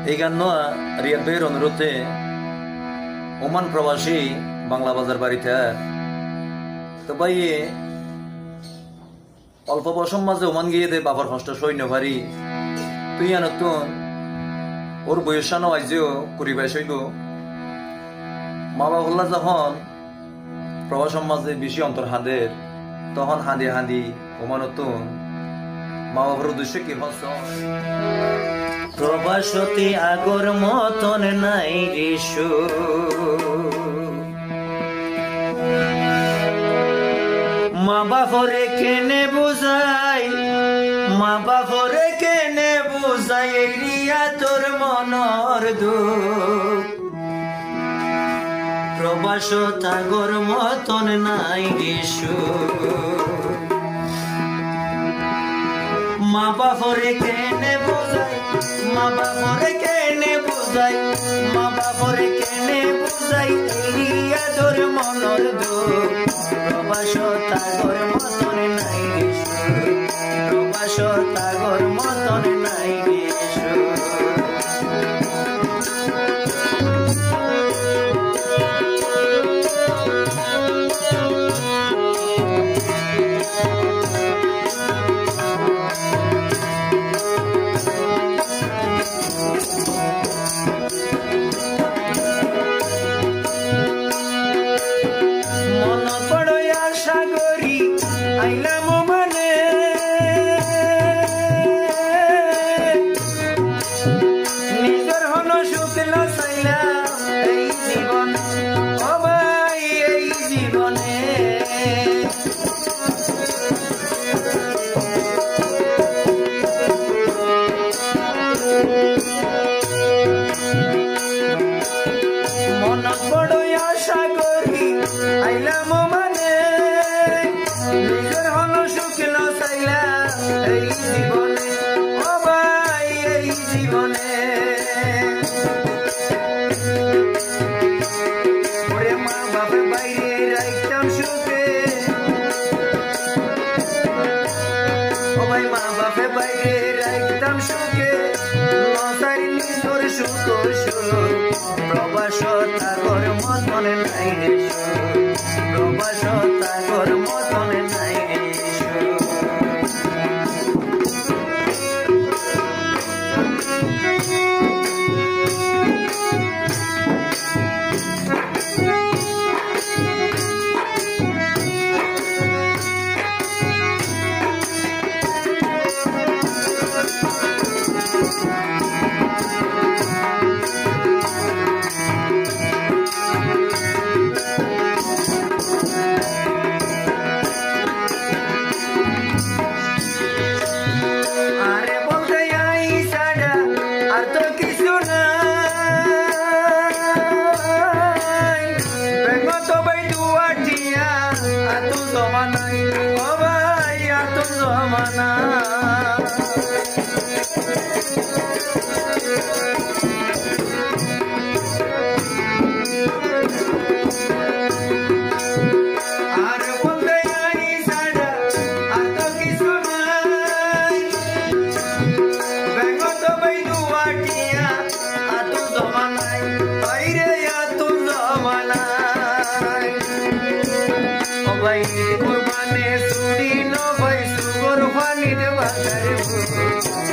এই গান নোয়া রিয়াদ ভাইয়ের অনুরোধে ওমান প্রবাসী বাংলা বাজার বাড়িতে তো ভাইয়ে অল্প বসম মাঝে ওমান গিয়ে দে বাবার কষ্ট সৈন্য ভারী তুই নতুন ওর বয়সানো আইজেও পরিবেশ হইল মা বাবা যখন প্রবাসম মাঝে বেশি অন্তর হাঁদের তখন হাঁদি হাঁদি ওমান নতুন মা বাবার উদ্দেশ্য কি হস প্রবাসতী আগর মতন নাই ঋষু মা বাপরে কেনে বুঝাই মা বাপরে কেনে বুঝাই রিয়া তোর মনর দুঃখ প্রবাসত আগর মতন নাই ঋষু মা বাপরে কেনে বুঝাই মা বাপরে কেনে বুঝাই মা বাপরে কেনে বুঝাই রিয়া তোর মনর দুঃখ প্রবাসত আগর মতন নাই ঋষু প্রবাসত আগর মতন নাই ঋষু আইলাম মানে নিজের হন শুকল চাইলাম এই জীবনে ও ভাই এই জীবনে মনত বড় আশা করি আইলাম মানে নিজের হন শুকল চাইলাম এই জীবনে ও ভাই এই জীবনে ওরে মা বাপের বাইরে রাইতাম সুখে ও ভাই মা বাপের বাইরে রাইতাম সুখে নসারি নিজর সুখ প্রবাসত আগর মতন নাই রে প্রবাসত আগর মতন নাই রে জমানাই ও ভাই এত জমানা আর বলতে আই সাডা আর তো কিছু নাই বেঙ্গত ভাই দুয়াটিয়া এত জমানাই বাইরে এত জমানাই ও ভাই কুরবানে সুরি ন ভাই সুগর ফানি দেবা করে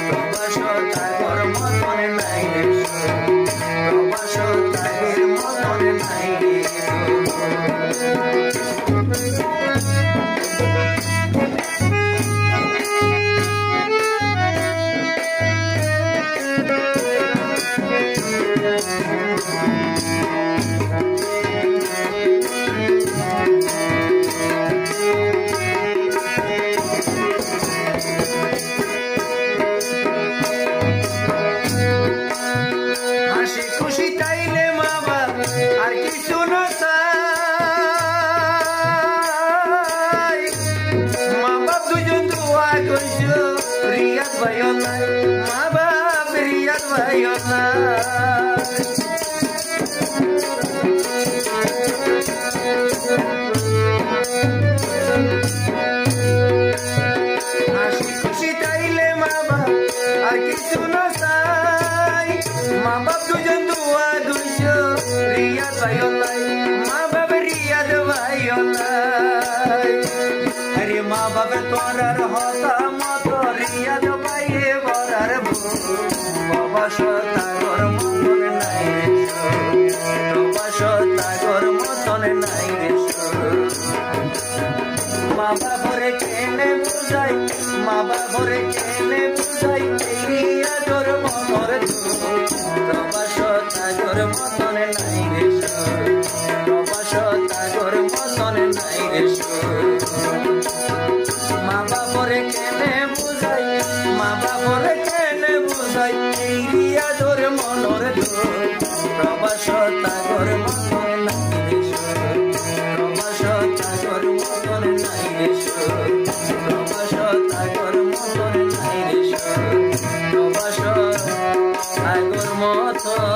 প্রবাসত আগর মতন নাই রে প্রবাসত আগর মতন নাই রে প্রবাস তাগর মতন নাই রে প্রবাস তাগর মতন নাই রে মা বাবরে কেনে বুঝাই মা বাবরে কেনে বুঝাই এই আদর মমর প্রবাস তাগর মতন নাই রে প্রবাস তাগর মতন নাই রে মা বাবরে কেনে বুঝাই মা বাবরে কেনে বুঝাই এই আদর মনর প্রবাস তাগর মতন নাই রে প্রবাস তাগর মতন নাই রে প্রবাস তাগর মতন নাই রে প্রবাস তাগর মতন